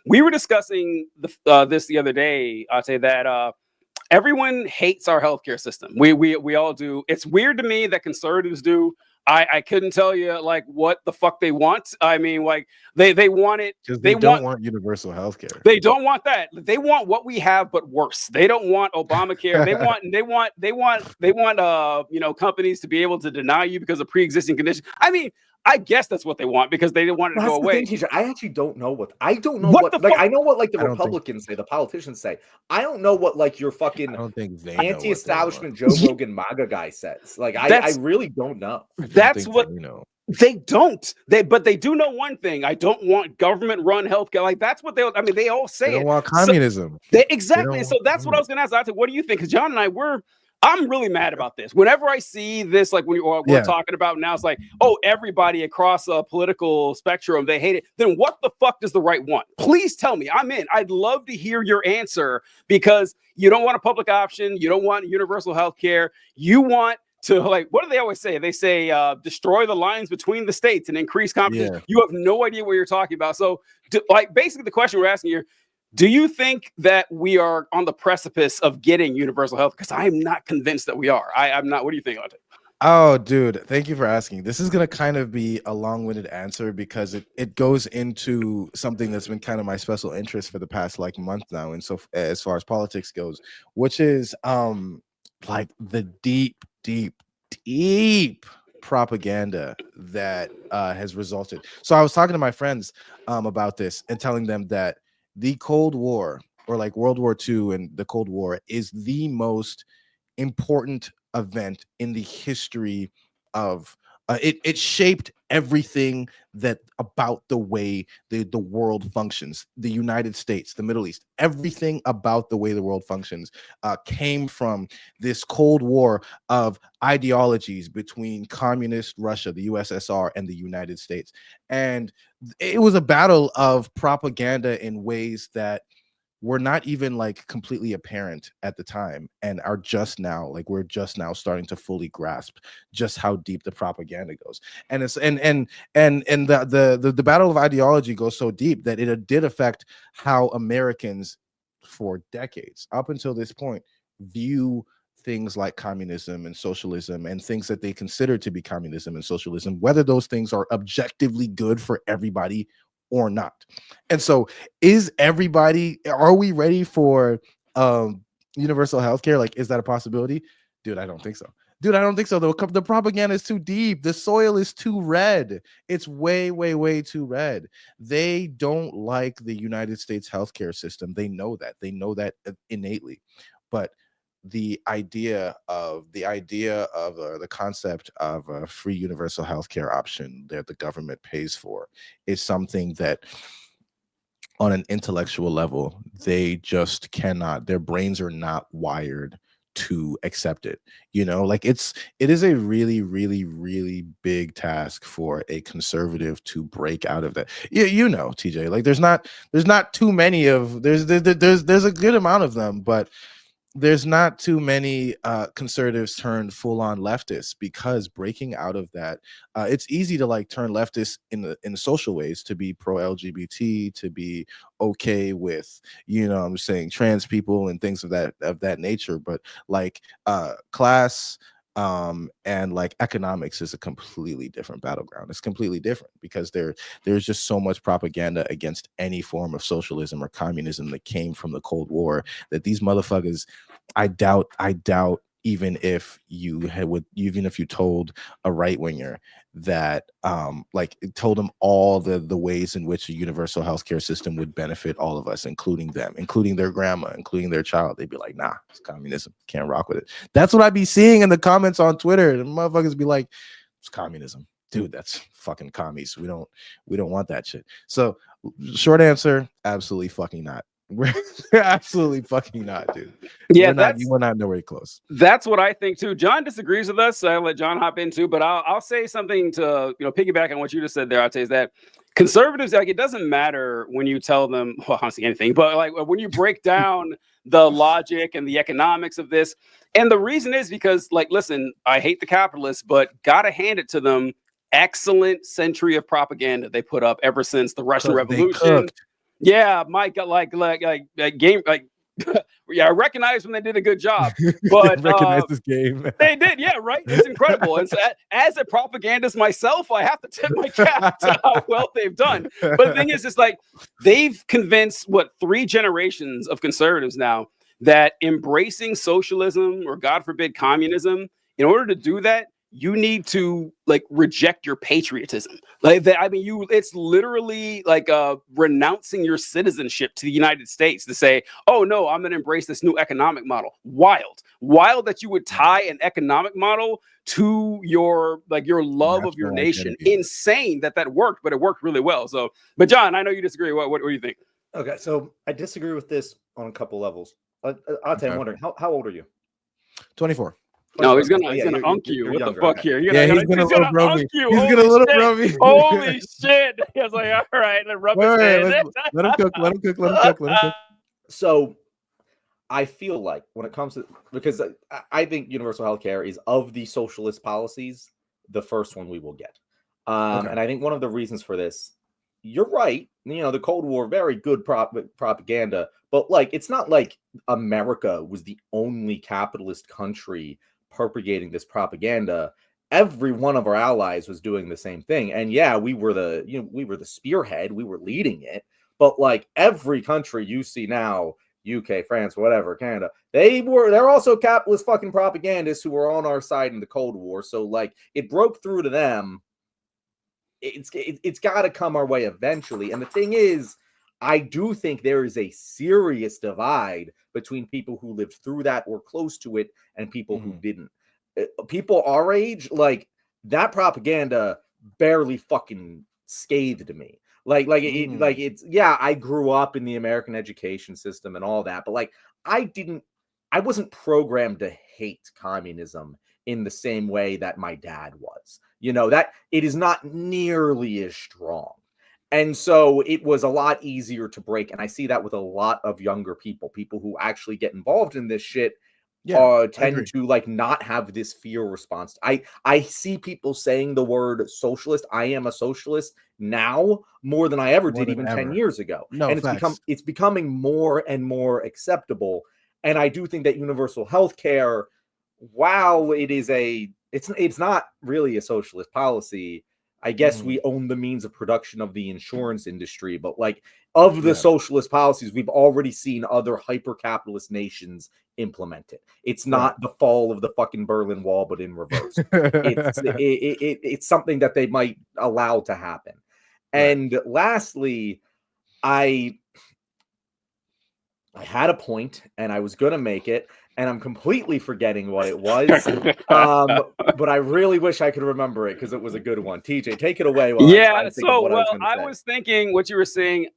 we were discussing this the other day. I'll say that everyone hates our healthcare system. We all do. It's weird to me that conservatives do. I couldn't tell you like what the fuck they want. I mean, like they want it. Because They they don't want want universal health care. they don't want that. They want what we have, but worse. They don't want Obamacare. They want companies to be able to deny you because of pre-existing conditions. I mean, I guess that's what they want because they didn't want it to That's go the away. thing, teacher. I actually don't know what I What know what like the I don't think- Republicans say, the politicians say. I don't know what like your I fucking don't think they know what they anti-establishment want. Joe Rogan MAGA guy says. Like I That's- really don't know. I don't That's think what they know. they don't. But they do know one thing. I don't want government-run healthcare. Like that's what they. I mean, they all say They don't it. want So- communism. Exactly. don't So want that's what I was going to ask. I said, what do you think? Because John and I'm really mad about this. Whenever I see this, like when we're Yeah. talking about now, it's like, oh, everybody across a political spectrum, they hate it. Then what the fuck does the right want? Please tell me. I'm in. I'd love to hear your answer because you don't want a public option. You don't want universal health care. You want to, like, what do they always say? They say destroy the lines between the states and increase competition. Yeah. You have no idea what you're talking about. So, basically, the question we're asking here, do you think that we are on the precipice of getting universal health? Because I am not convinced that we are. I'm not. What do you think, Ante? Oh, dude, thank you for asking. This is going to kind of be a long-winded answer because it goes into something that's been kind of my special interest for the past like month now. And so as far as politics goes, which is like the deep propaganda that has resulted. So I was talking to my friends about this and telling them that the Cold War, or like World War II and the Cold War, is the most important event in the history of it shaped everything that about the way the world functions. The United States, the Middle East, everything about the way the world functions came from this Cold War of ideologies between communist Russia, the USSR, and the United States. And it was a battle of propaganda in ways that were not even like completely apparent at the time and are just now, like we're just now starting to fully grasp just how deep the propaganda goes. And it's and the battle of ideology goes so deep that it did affect how Americans for decades up until this point view things like communism and socialism and things that they consider to be communism and socialism, whether those things are objectively good for everybody or not. And so are we ready for universal healthcare? Like, is that a possibility? Dude, I don't think so. The propaganda is too deep. The soil is too red. It's way too red. They don't like the United States healthcare system. They know that innately. But the idea of the concept of a free universal healthcare option that the government pays for is something that on an intellectual level they just cannot, their brains are not wired to accept it. Like it is a really big task for a conservative to break out of that. TJ, like there's not too many of there's a good amount of them, but there's not too many conservatives turn full-on leftists, because breaking out of that, it's easy to like turn leftists in the social ways, to be pro-LGBT, to be okay with I'm saying trans people and things of that nature, but like class and like economics is a completely different battleground. It's completely different because there's just so much propaganda against any form of socialism or communism that came from the Cold War that these motherfuckers, I doubt even if you told a right winger that like told them all the ways in which a universal healthcare system would benefit all of us, including them, including their grandma, including their child, they'd be like, nah, it's communism, can't rock with it. That's what I'd be seeing in the comments on Twitter. The motherfuckers be like, it's communism, dude, that's fucking commies. We don't want that shit. So short answer, absolutely fucking not. We're absolutely fucking not, dude. Yeah, we're not nowhere close. That's what I think too. John disagrees with us, so I'll let John hop in too. But I'll say something to piggyback on what you just said there. I'll say is that conservatives, like, it doesn't matter when you tell them, well, honestly, anything, but like when you break down the logic and the economics of this, and the reason is because, like, listen, I hate the capitalists, but gotta hand it to them. Excellent century of propaganda they put up ever since the Russian Revolution. Yeah, Mike got like game like yeah, I recognize when they did a good job, but recognize this game. they did, yeah, right. It's incredible. And so, as a propagandist myself, I have to tip my cap to how well they've done. But the thing is, it's like they've convinced 3 generations of conservatives now that embracing socialism or, God forbid, communism. In order to do that, you need to like reject your patriotism. Like that, I mean, it's literally like renouncing your citizenship to the United States to say, oh no, I'm gonna embrace this new economic model. Wild that you would tie an economic model to your love of your nation. Identity. Insane that worked, but it worked really well. So, but John, I know you disagree. What do you think? Okay, so I disagree with this on a couple levels. I'll tell you, I'm wondering, how old are you? 24. No, he's gonna unk you. What the fuck here? He's gonna little bro me. He's gonna little bro me. Holy shit! He was like, all right, rub his hands. Let him cook. So I feel like when it comes to, because I think universal healthcare is, of the socialist policies, the first one we will get. And I think one of the reasons for this, you're right. The Cold War, very good propaganda, but like, it's not like America was the only capitalist country propagating this propaganda. Every one of our allies was doing the same thing. And yeah, we were the spearhead, we were leading it, but like every country you see now, UK, France, whatever, Canada, they're also capitalist fucking propagandists who were on our side in the Cold War. So like, it broke through to them. It's got to come our way eventually. And the thing is, I do think there is a serious divide between people who lived through that or close to it and people who didn't. People our age, like, that propaganda barely fucking scathed me. I grew up in the American education system and all that, but like, I wasn't programmed to hate communism in the same way that my dad was. That it is not nearly as strong. And so it was a lot easier to break. And I see that with a lot of younger people who actually get involved in this shit, tend to like not have this fear response. I see people saying the word socialist. I am a socialist now more than I ever did even 10 years ago. No, and it's becoming more and more acceptable. And I do think that universal health care, while it is it's not really a socialist policy. I guess we own the means of production of the insurance industry, but like, of the socialist policies, we've already seen other hyper-capitalist nations implement it. It's not the fall of the fucking Berlin Wall, but in reverse. It's something that they might allow to happen. And lastly, I had a point and I was going to make it, and I'm completely forgetting what it was. But I really wish I could remember it because it was a good one. TJ, take it away. I was thinking what you were saying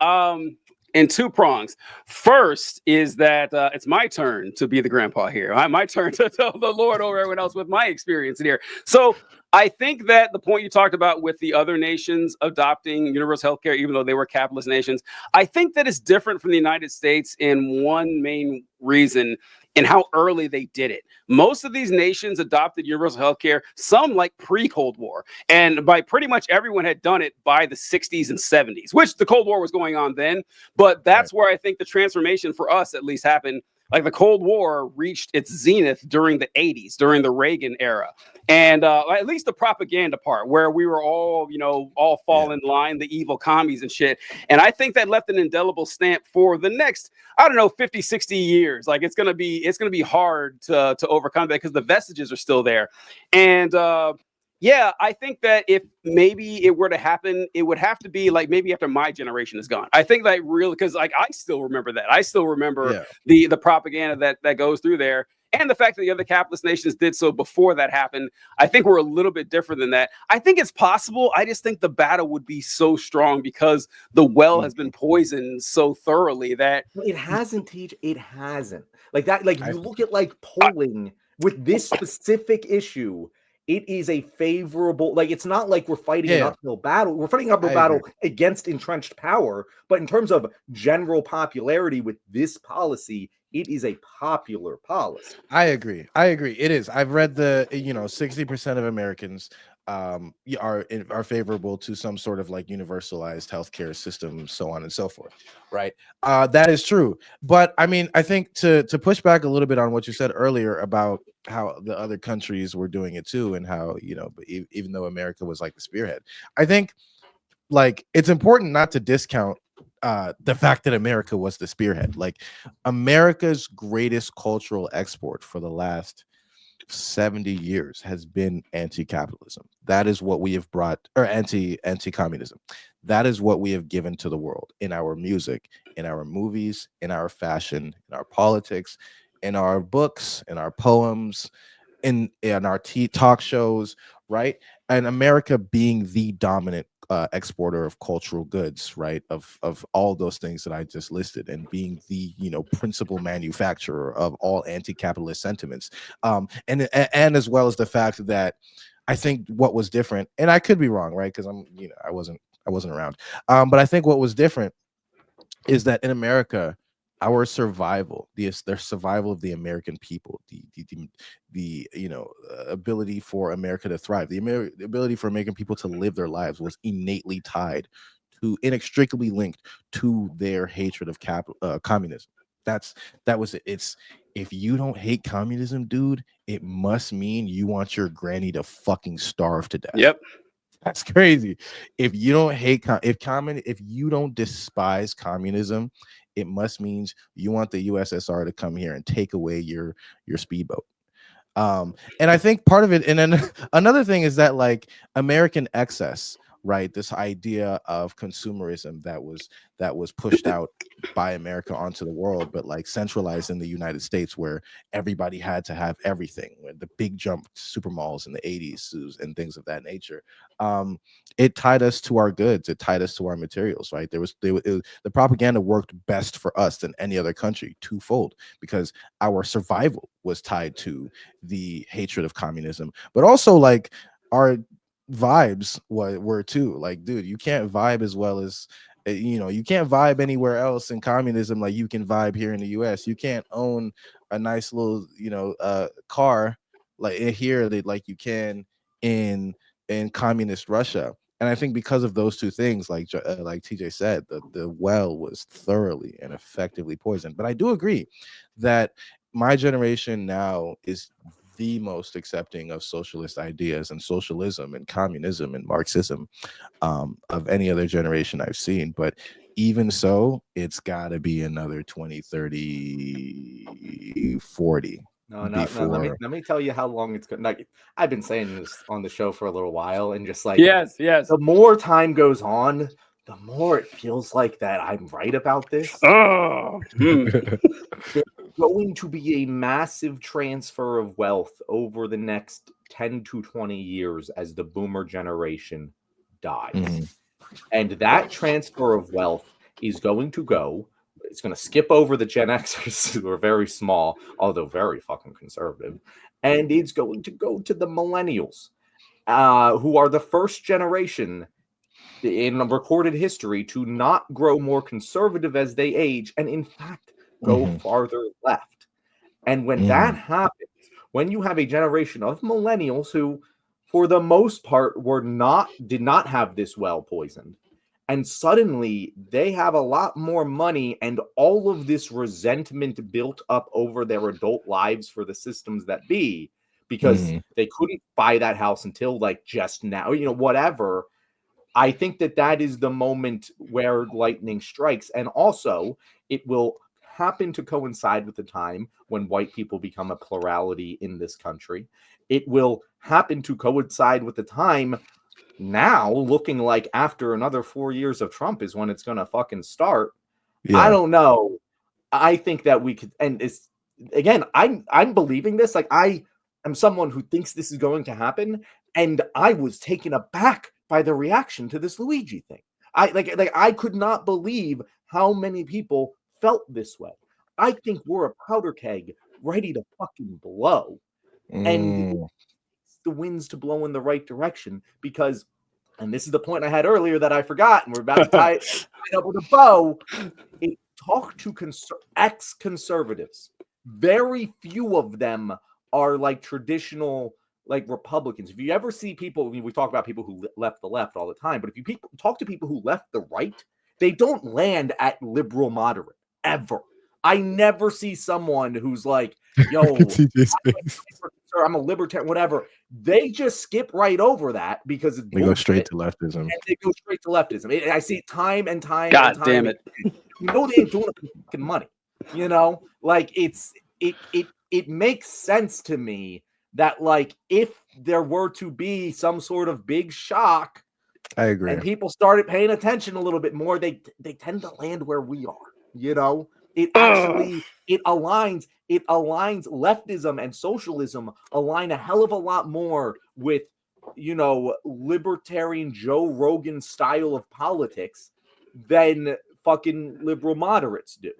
in 2 prongs. First is that it's my turn to be the grandpa here. My turn to tell the Lord over everyone else with my experience here. So I think that the point you talked about with the other nations adopting universal health care, even though they were capitalist nations, I think that is different from the United States in one main reason, in how early they did it. Most of these nations adopted universal health care, some like pre-Cold War. And by pretty much everyone had done it by the 60s and 70s, which the Cold War was going on then. But that's where I think the transformation for us at least happened. Like, the Cold War reached its zenith during the 80s, during the Reagan era. And at least the propaganda part, where we were all fall in line, the evil commies and shit. And I think that left an indelible stamp for the next, 50, 60 years. Like, it's gonna be hard to overcome that because the vestiges are still there. And I think that if maybe it were to happen, it would have to be like maybe after my generation is gone. I think that really, because like I still remember that. I still remember the propaganda that goes through there. And the fact that the other capitalist nations did so before that happened, I think we're a little bit different than that. I think it's possible. I just think the battle would be so strong because the well has been poisoned so thoroughly that it hasn't. It hasn't. Like that. Like, you look at like polling with this specific issue. It is a favorable, like, it's not like we're fighting an uphill battle. We're fighting an uphill battle against entrenched power. But in terms of general popularity with this policy, it is a popular policy. I agree. It is. I've read 60% of Americans are favorable to some sort of like universalized healthcare system, so on and so forth, right? That is true, but I mean, I think to push back a little bit on what you said earlier about how the other countries were doing it too, and how, you know, but even though America was like the spearhead, I think like it's important not to discount the fact that America was the spearhead. Like America's greatest cultural export for the last 70 years has been anti-capitalism. That is what we have brought, or anti-communism. That is what we have given to the world in our music, in our movies, in our fashion, in our politics, in our books, in our poems, in our talk shows, right? And America being the dominant exporter of cultural goods, right? Of all those things that I just listed, and being the, you know, principal manufacturer of all anti-capitalist sentiments, and as well as the fact that I think what was different, and I could be wrong, right? Because I wasn't around, but I think what was different is that in America, our survival, the survival of the American people, the ability for America to thrive, the ability for American people to live their lives was innately tied to, inextricably linked to their hatred of communism. That was it. It's, if you don't hate communism, dude, it must mean you want your granny to fucking starve to death. Yep. That's crazy. If you don't hate if you don't despise communism, it must mean you want the USSR to come here and take away your speedboat. And I think part of it, and then another thing is that like American excess, right? This idea of consumerism that was pushed out by America onto the world, but like centralized in the United States, where everybody had to have everything. The big jump to super malls in the 80s and things of that nature. It tied us to our goods. It tied us to our materials, right? The propaganda worked best for us than any other country, twofold, because our survival was tied to the hatred of communism, but also like our vibes were too. Like, dude, you can't vibe as well as you can't vibe anywhere else in communism like you can vibe here in the US. You can't own a nice little car like here that like you can in communist Russia. And I think because of those two things, like TJ said, the well was thoroughly and effectively poisoned. But I do agree that my generation now is the most accepting of socialist ideas and socialism and communism and Marxism of any other generation I've seen. But even so, it's got to be another 20, 30, 40. No. Let me tell you how long it's going. Like, I've been saying this on the show for a little while, and just like yes, the more time goes on, the more it feels like that I'm right about this. Oh, There's going to be a massive transfer of wealth over the next 10 to 20 years as the boomer generation dies. And that transfer of wealth is going to go. It's going to skip over the Gen Xers, who are very small, although very fucking conservative. And it's going to go to the millennials, who are the first generation in recorded history to not grow more conservative as they age, and in fact, go farther left. And when that happens, when you have a generation of millennials who, for the most part, did not have this well poisoned, and suddenly they have a lot more money and all of this resentment built up over their adult lives for the systems that be, because they couldn't buy that house until like just now, whatever. I think that is the moment where lightning strikes. And also, it will happen to coincide with the time when white people become a plurality in this country. It will happen to coincide with the time now, looking like after another 4 years of Trump is when it's going to fucking start. Yeah. I don't know. I think that we could, and it's, again, I'm believing this. Like, I am someone who thinks this is going to happen, and I was taken aback by the reaction to this Luigi thing. I could not believe how many people felt this way. I think we're a powder keg ready to fucking blow. And the winds to blow in the right direction, because, and this is the point I had earlier that I forgot, and we're about to tie it up with a bow. Talk to ex-conservatives. Very few of them are like traditional like Republicans, if you ever see people, we talk about people who left the left all the time, but if you talk to people who left the right, they don't land at liberal moderate ever. I never see someone who's like, yo, I'm a libertarian, whatever. They just skip right over that because it's they go straight to leftism. And they go straight to leftism. I see time and time. God and time. damn it! You know they ain't doing it for fucking money. You know, like it makes sense to me that like if there were to be some sort of big shock, I agree, and people started paying attention a little bit more, they tend to land where we are. You know, it actually it aligns leftism and socialism align a hell of a lot more with, you know, libertarian Joe Rogan style of politics than fucking liberal moderates do.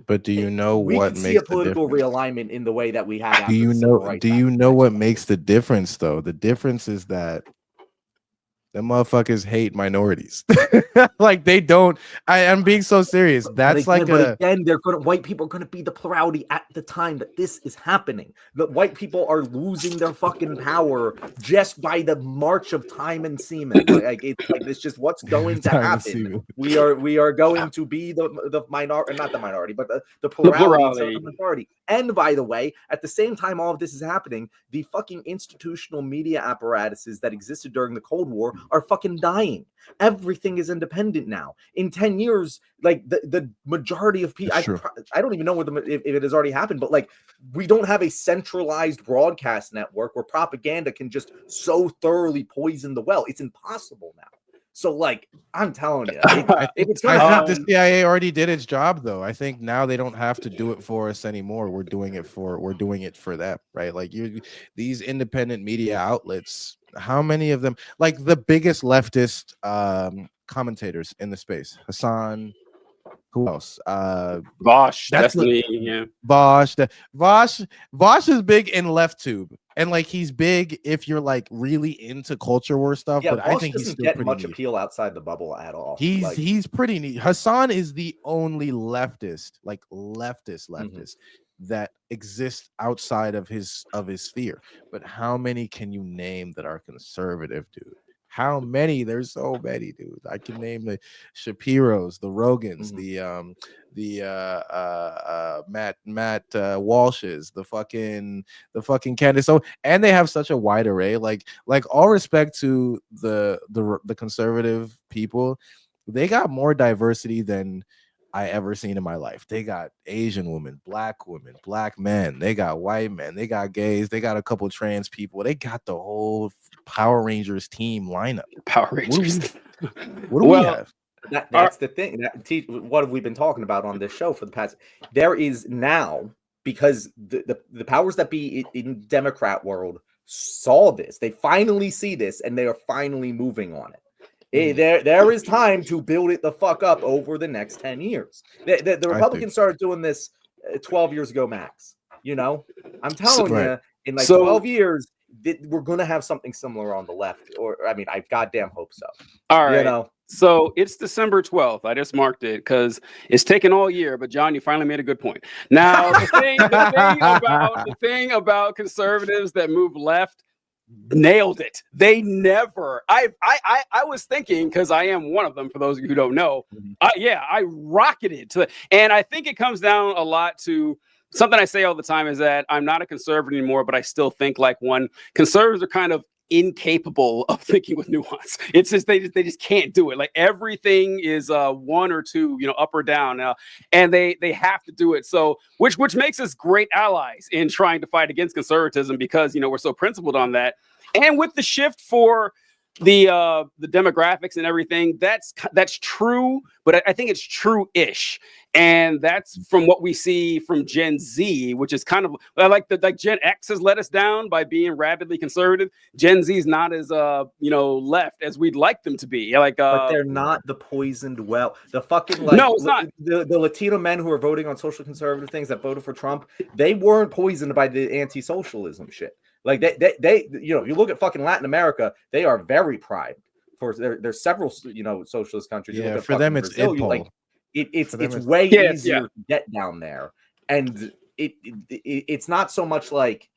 But do you know what makes a political realignment in the way that we had? Do you know what makes the difference though? The difference is that them motherfuckers hate minorities. Like they don't. I'm being so serious. That's but again, white people are gonna be the plurality at the time that this is happening. The white people are losing their fucking power just by the march of time and semen. It's just what's going to happen. We are going to be the minority, not the minority, but the plurality, the majority. And by the way, at the same time all of this is happening, the fucking institutional media apparatuses that existed during the Cold War are fucking dying. Everything is independent now. In 10 years, like the majority of people, I don't even know if it has already happened, but like we don't have a centralized broadcast network where propaganda can just so thoroughly poison the well. It's impossible now. So, like, I'm telling you, I think the CIA already did its job, though. I think now they don't have to do it for us anymore. We're doing it for them, right? Like, these independent media outlets. How many of them? Like the biggest leftist commentators in the space, Hassan. Who else? Bosch. Yeah. Bosch. Bosch is big in LeftTube, and like he's big if you're like really into culture war stuff. Yeah, but Bosch I think he's still get pretty much neat. appeal outside the bubble at all. He's pretty neat. Hassan is the only leftist that exists outside of his sphere. But how many can you name that are conservative, dude? How many? There's so many, dude. I can name the Shapiros, the Rogans, Matt Walshes, the fucking Candace. So, and they have such a wide array. Like all respect to the conservative people, they got more diversity than I ever seen in my life. They got Asian women, black men, they got white men, they got gays, they got a couple trans people, they got the whole Power Rangers team lineup. Power Rangers. What do we have? That's the thing. What have we been talking about on this show for the past? There is now, because the powers that be in Democrat world saw this. They finally see this, and they are finally moving on it. There is time to build it the fuck up over the next 10 years. The Republicans started doing this 12 years ago max. You know, I'm telling you, in like 12 years, we're going to have something similar on the left. Or, I mean, I goddamn hope so. All right. You know? So it's December 12th. I just marked it because it's taken all year. But John, you finally made a good point. Now, the thing about conservatives that move left, nailed it. They never. I was thinking, because I am one of them, for those of you who don't know. I rocketed to it. And I think it comes down a lot to something I say all the time, is that I'm not a conservative anymore, but I still think like one. Conservatives are kind of incapable of thinking with nuance. It's just they just can't do it. Like everything is one or two, up or down, and they have to do it. So which makes us great allies in trying to fight against conservatism, because we're so principled on that. And with the shift for the demographics and everything, that's true, but I think it's true-ish, and that's from what we see from Gen Z, which is kind of like Gen X has let us down by being rapidly conservative. Gen Z is not as left as we'd like them to be. But they're not the poisoned well. The fucking no, it's not. The Latino men who are voting on social conservative things that voted for Trump, they weren't poisoned by the anti-socialism shit. Like they if you look at fucking Latin America, they are very primed. For there's several socialist countries. Yeah, for them it's Brazil, it's way easier to get down there, and it's not so much like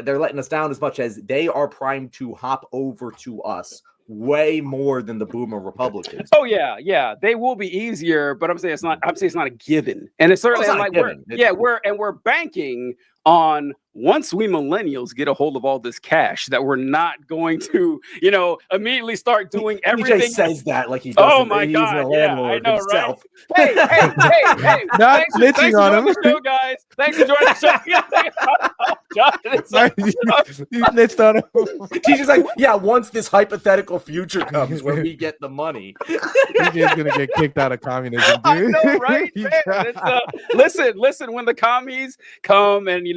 they're letting us down as much as they are primed to hop over to us way more than the boomer Republicans. Oh yeah, they will be easier, but I'm saying it's not. I'm saying it's not a given, and it's certainly it's not like a given. we're banking on once we millennials get a hold of all this cash that we're not going to, immediately start doing everything. TJ says that like he doesn't. Oh my he's God, a landlord I know, himself. Right? Hey! Not thanks snitching for on joining him. the show, guys. Thanks for joining the show. John, You snitched on him. TJ's like, yeah, once this hypothetical future comes where we get the money, TJ's gonna get kicked out of communism, dude. I know, right? Man, listen. When the commies come and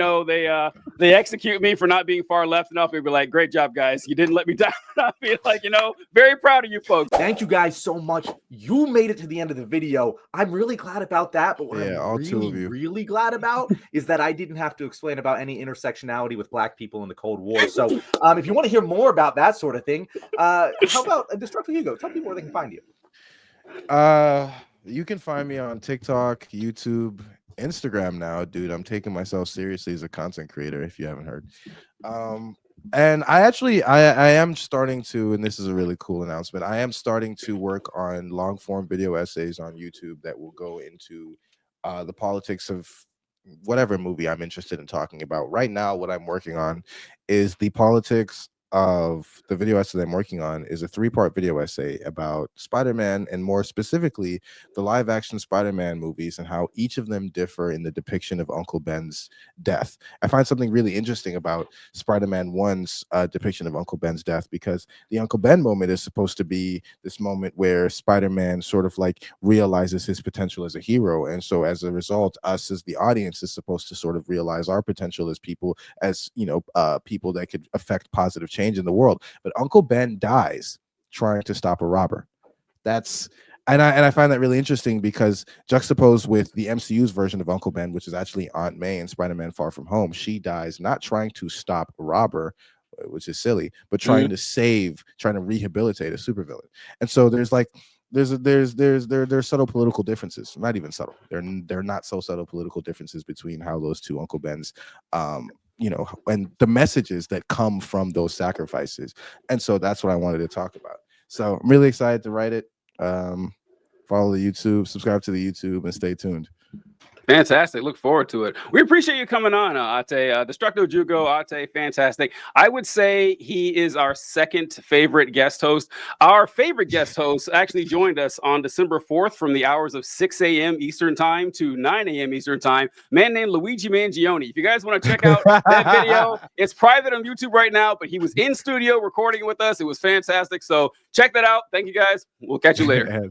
they execute me for not being far left enough, they'd be like, "Great job, guys! You didn't let me down." I'd be like, very proud of you folks. Thank you guys so much. You made it to the end of the video. I'm really glad about that. But what I'm really glad about is that I didn't have to explain about any intersectionality with Black people in the Cold War. So if you want to hear more about that sort of thing, how about Destructive Hugo? Tell people where they can find you. You can find me on TikTok, YouTube, Instagram now, dude. I'm taking myself seriously as a content creator, if you haven't heard. And I am starting to, and this is a really cool announcement, I am starting to work on long form video essays on YouTube that will go into the politics of whatever movie I'm interested in talking about. Right now, what I'm working on is the politics of the video essay that I'm working on is a 3-part video essay about Spider-Man, and more specifically the live action Spider-Man movies and how each of them differ in the depiction of Uncle Ben's death. I find something really interesting about Spider-Man 1's depiction of Uncle Ben's death, because the Uncle Ben moment is supposed to be this moment where Spider-Man sort of like realizes his potential as a hero, and so as a result, us as the audience is supposed to sort of realize our potential as people, as people that could affect positive change in the world. But Uncle Ben dies trying to stop a robber. And I find that really interesting, because juxtaposed with the MCU's version of Uncle Ben, which is actually Aunt May in Spider-Man Far From Home, she dies not trying to stop a robber, which is silly, but trying to rehabilitate a supervillain. And so there's subtle political differences, not even subtle. They're not so subtle political differences between how those two Uncle Bens and the messages that come from those sacrifices. And so that's what I wanted to talk about. So I'm really excited to write it. Follow the YouTube, subscribe to the YouTube, and stay tuned. Fantastic. Look forward to it. We appreciate you coming on, Ate. Destructive Hugo, Ate, fantastic. I would say he is our second favorite guest host. Our favorite guest host actually joined us on December 4th from the hours of 6 a.m. Eastern time to 9 a.m. Eastern time. Man named Luigi Mangione. If you guys want to check out that video, it's private on YouTube right now, but he was in studio recording with us. It was fantastic. So check that out. Thank you guys. We'll catch you later.